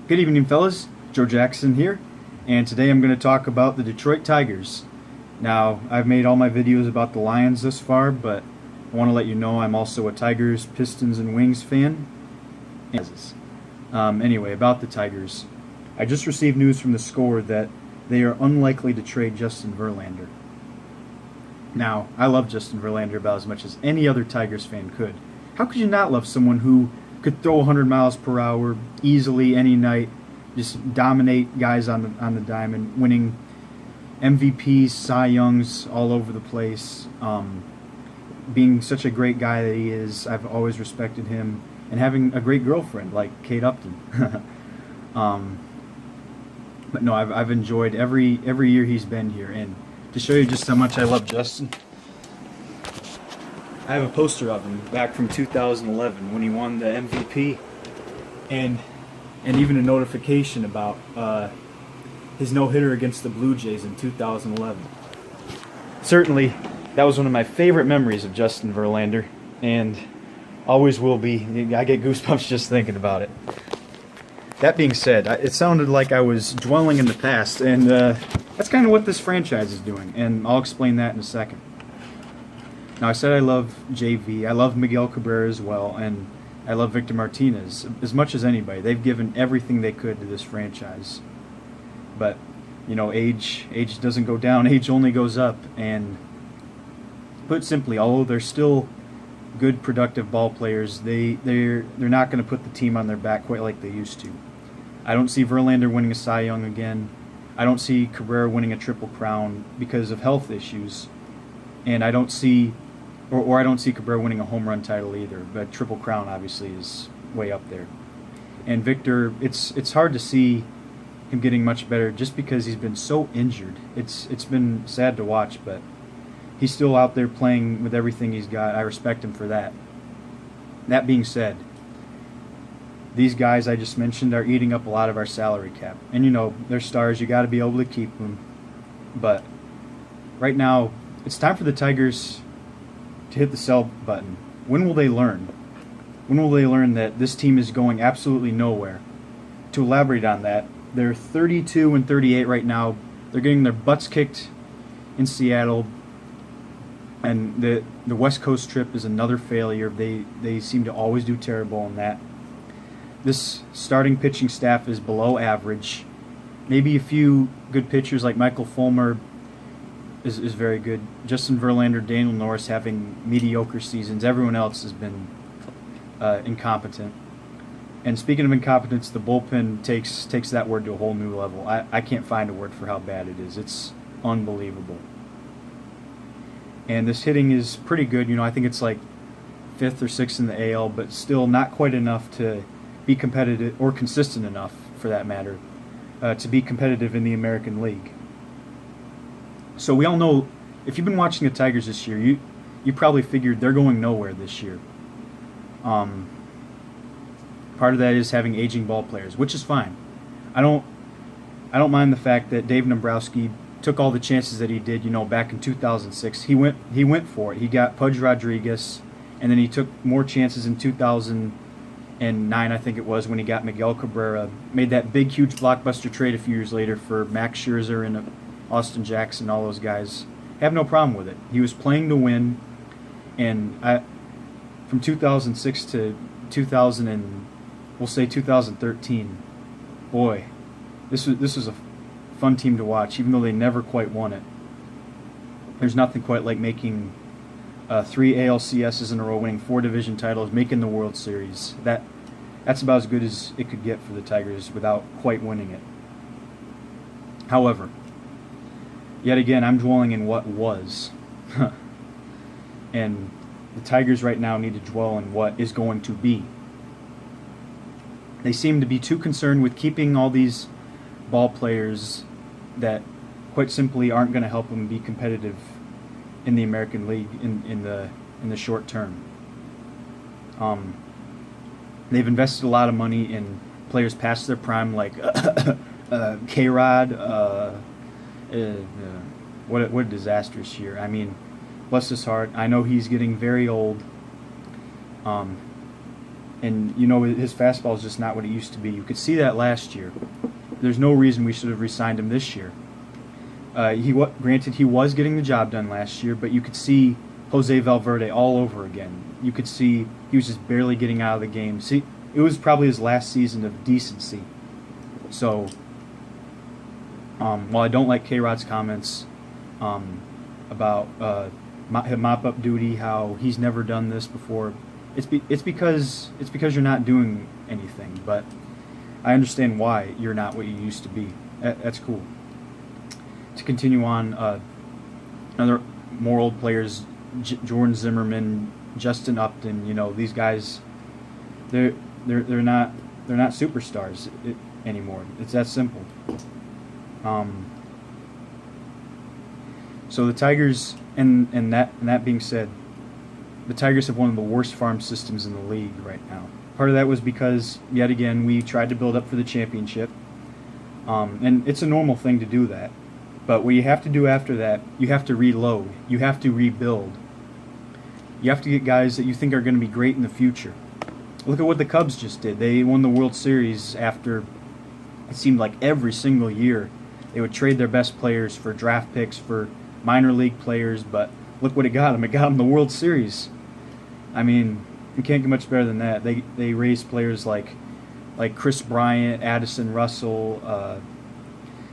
Good evening, fellas. Joe Jackson here, and today I'm going to talk about the Detroit Tigers. Now, I've made all my videos about the Lions thus far, but I want to let you know I'm also a Tigers, Pistons, and Wings fan. Anyway, about the Tigers. I just received news from the Score that they are unlikely to trade Justin Verlander. Now, I love Justin Verlander about as much as any other Tigers fan could. How could you not love someone who could throw 100 miles per hour easily any night, just dominate guys on the diamond, winning MVPs, Cy Youngs all over the place, being such a great guy that he is. I've always respected him, and having a great girlfriend like Kate Upton. But no, I've enjoyed every year he's been here, and to show you just how much I love Justin, I have a poster of him back from 2011 when he won the MVP, and even a notification about his no-hitter against the Blue Jays in 2011. Certainly, that was one of my favorite memories of Justin Verlander, and always will be. I get goosebumps just thinking about it. That being said, it sounded like I was dwelling in the past, and that's kind of what this franchise is doing, and I'll explain that in a second. Now, I said I love JV, I love Miguel Cabrera as well, and I love Victor Martinez as much as anybody. They've given everything they could to this franchise. But, you know, age doesn't go down, age only goes up, and put simply, although they're still good, productive ball players, they're not going to put the team on their back quite like they used to. I don't see Verlander winning a Cy Young again. I don't see Cabrera winning a Triple Crown because of health issues. And I don't see, or I don't see Cabrera winning a home run title either. But Triple Crown obviously is way up there. And Victor, it's hard to see him getting much better just because he's been so injured. It's been sad to watch, but he's still out there playing with everything he's got. I respect him for that. That being said, these guys I just mentioned are eating up a lot of our salary cap. And you know, they're stars, you got to be able to keep them. But right now, it's time for the Tigers to hit the sell button. When will they learn? When will they learn that this team is going absolutely nowhere? To elaborate on that, they're 32-38 right now. They're getting their butts kicked in Seattle. And the West Coast trip is another failure. They seem to always do terrible in that. This starting pitching staff is below average. Maybe a few good pitchers like Michael Fulmer is very good. Justin Verlander, Daniel Norris having mediocre seasons. Everyone else has been incompetent. And speaking of incompetence, the bullpen takes that word to a whole new level. I can't find a word for how bad it is. It's unbelievable. And this hitting is pretty good. You know, I think it's like 5th or 6th in the AL, but still not quite enough to be competitive, or consistent enough, for that matter, to be competitive in the American League. So we all know, if you've been watching the Tigers this year, you probably figured they're going nowhere this year. Part of that is having aging ball players, which is fine. I don't mind the fact that Dave Dombrowski took all the chances that he did. You know, back in 2006, he went for it. He got Pudge Rodriguez, and then he took more chances in 2009, I think it was, when he got Miguel Cabrera. Made that big, huge blockbuster trade a few years later for Max Scherzer and Austin Jackson, all those guys. Have no problem with it. He was playing to win, and from 2006 to 2013, boy, this was a fun team to watch, even though they never quite won it. There's nothing quite like making 3 ALCSs in a row, winning 4 division titles, making the World Series. That's about as good as it could get for the Tigers without quite winning it. However, yet again, I'm dwelling in what was. And the Tigers right now need to dwell in what is going to be. They seem to be too concerned with keeping all these ball players that quite simply aren't going to help them be competitive in the American League in the short term. They've invested a lot of money in players past their prime, like K-Rod. What a disastrous year. I mean, bless his heart. I know he's getting very old. And you know his fastball is just not what it used to be. You could see that last year. There's no reason we should have re-signed him this year. Granted, he was getting the job done last year, but you could see Jose Valverde all over again. You could see he was just barely getting out of the game. See, it was probably his last season of decency. So, while I don't like K-Rod's comments about mop-up duty, how he's never done this before, it's because you're not doing anything. But I understand why you're not what you used to be. That's cool. To continue on, other more old players, Jordan Zimmerman, Justin Upton. You know, these guys, they're not superstars anymore. It's that simple. So the Tigers, and that being said, the Tigers have one of the worst farm systems in the league right now. Part of that was because, yet again, we tried to build up for the championship, and it's a normal thing to do that. But what you have to do after that, you have to reload. You have to rebuild. You have to get guys that you think are going to be great in the future. Look at what the Cubs just did. They won the World Series after it seemed like every single year they would trade their best players for draft picks, for minor league players, but look what it got them. It got them the World Series. I mean, you can't get much better than that. They raised players like Chris Bryant, Addison Russell,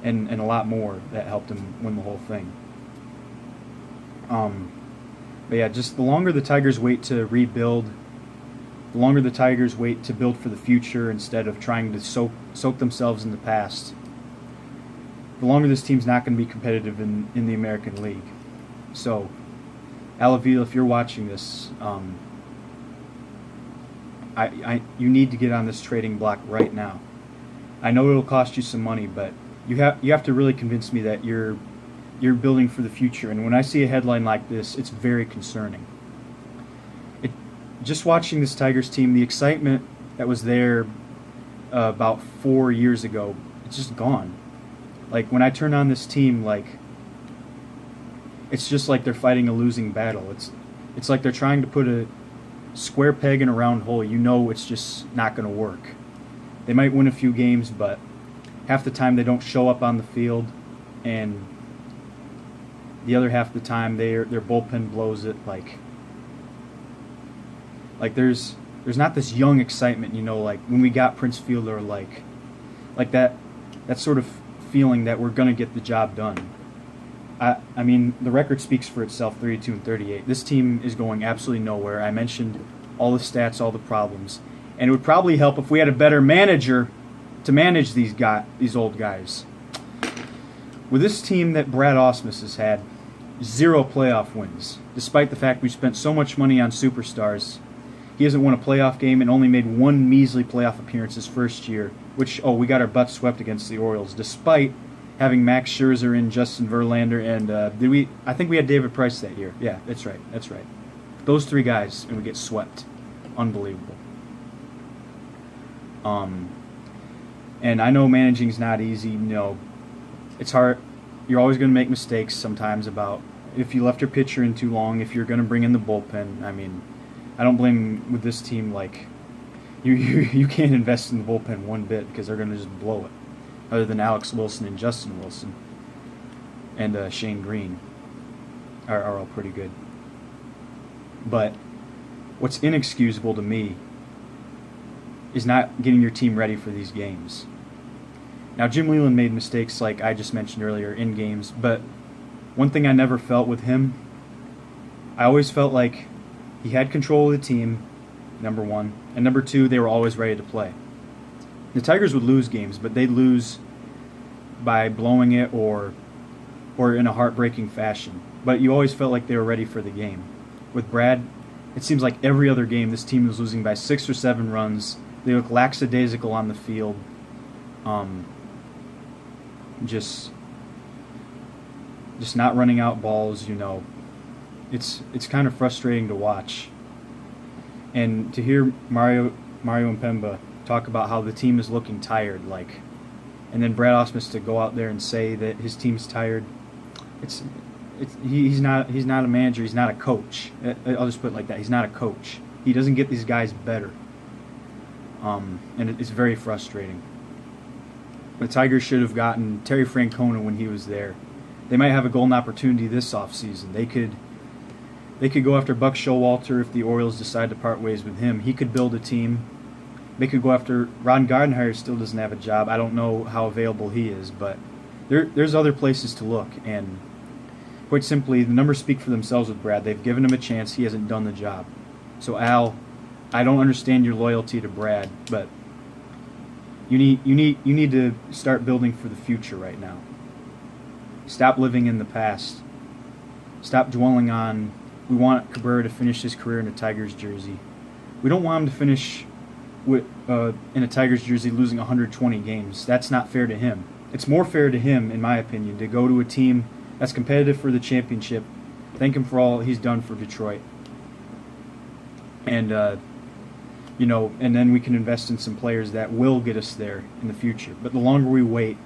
and a lot more that helped him win the whole thing. But yeah, just the longer the Tigers wait to rebuild, the longer the Tigers wait to build for the future instead of trying to soak themselves in the past, the longer this team's not going to be competitive in the American League. So, Alavila, if you're watching this, you need to get on this trading block right now. I know it'll cost you some money, but you have to really convince me that you're building for the future. And when I see a headline like this, it's very concerning. Just watching this Tigers team, the excitement that was there about 4 years ago, it's just gone. Like, when I turn on this team, like, it's just like they're fighting a losing battle. It's like they're trying to put a square peg in a round hole. You know it's just not going to work. They might win a few games, but half the time they don't show up on the field, and the other half of the time their bullpen blows it. Like there's not this young excitement, you know, like when we got Prince Fielder, like that sort of feeling that we're going to get the job done. I mean, the record speaks for itself, 32-38. This team is going absolutely nowhere. I mentioned all the stats, all the problems. And it would probably help if we had a better manager to manage these old guys. With this team that Brad Ausmus has had, 0 playoff wins. Despite the fact we spent so much money on superstars, he hasn't won a playoff game and only made 1 measly playoff appearance his first year, which, we got our butts swept against the Orioles, despite having Max Scherzer and Justin Verlander, and I think we had David Price that year. Yeah, that's right. Those 3 guys, and we get swept. Unbelievable. And I know managing's not easy. You know, it's hard. You're always going to make mistakes sometimes about if you left your pitcher in too long, if you're going to bring in the bullpen. I mean, I don't blame with this team. Like, you can't invest in the bullpen one bit because they're going to just blow it. Other than Alex Wilson and Justin Wilson and Shane Green are all pretty good. But what's inexcusable to me is not getting your team ready for these games. Now, Jim Leyland made mistakes like I just mentioned earlier in games, but one thing I never felt with him, I always felt like he had control of the team, number one, and number two, they were always ready to play. The Tigers would lose games, but they'd lose by blowing it or in a heartbreaking fashion. But you always felt like they were ready for the game. With Brad, it seems like every other game this team was losing by 6 or 7 runs. They look lackadaisical on the field. Just not running out balls, you know. It's kind of frustrating to watch. And to hear Mario Mpemba talk about how the team is looking tired, and then Brad Ausmus to go out there and say that his team's tired. He's not a manager. He's not a coach. I'll just put it like that. He's not a coach. He doesn't get these guys better. and it's very frustrating. The Tigers should have gotten Terry Francona when he was there. They might have a golden opportunity this offseason. They could go after Buck Showalter if the Orioles decide to part ways with him. He could build a team. They could go after Ron Gardenhire. Still doesn't have a job. I don't know how available he is, but there's other places to look. And quite simply, the numbers speak for themselves with Brad. They've given him a chance. He hasn't done the job. So Al, I don't understand your loyalty to Brad, but you need to start building for the future right now. Stop living in the past. Stop dwelling on, we want Cabrera to finish his career in a Tigers jersey. We don't want him to finish in a Tigers jersey losing 120 games. That's not fair to him. It's more fair to him, in my opinion, to go to a team that's competitive for the championship. Thank him for all he's done for Detroit. And, and then we can invest in some players that will get us there in the future. But the longer we wait,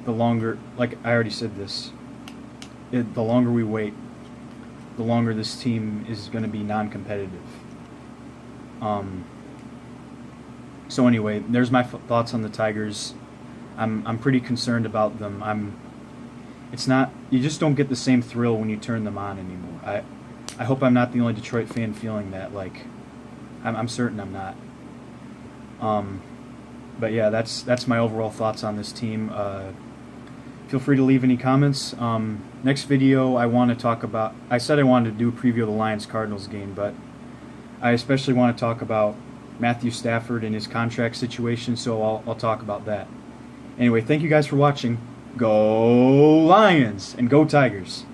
the longer, like I already said this, the longer we wait, the longer this team is going to be non-competitive. So anyway, there's my thoughts on the Tigers. I'm pretty concerned about them. It's not, you just don't get the same thrill when you turn them on anymore. I hope I'm not the only Detroit fan feeling that. Like, I'm certain I'm not. But yeah, that's my overall thoughts on this team. Feel free to leave any comments. Next video, I want to talk about, I said I wanted to do a preview of the Lions-Cardinals game, but I especially want to talk about Matthew Stafford and his contract situation, so I'll talk about that. Anyway, thank you guys for watching. Go Lions and go Tigers.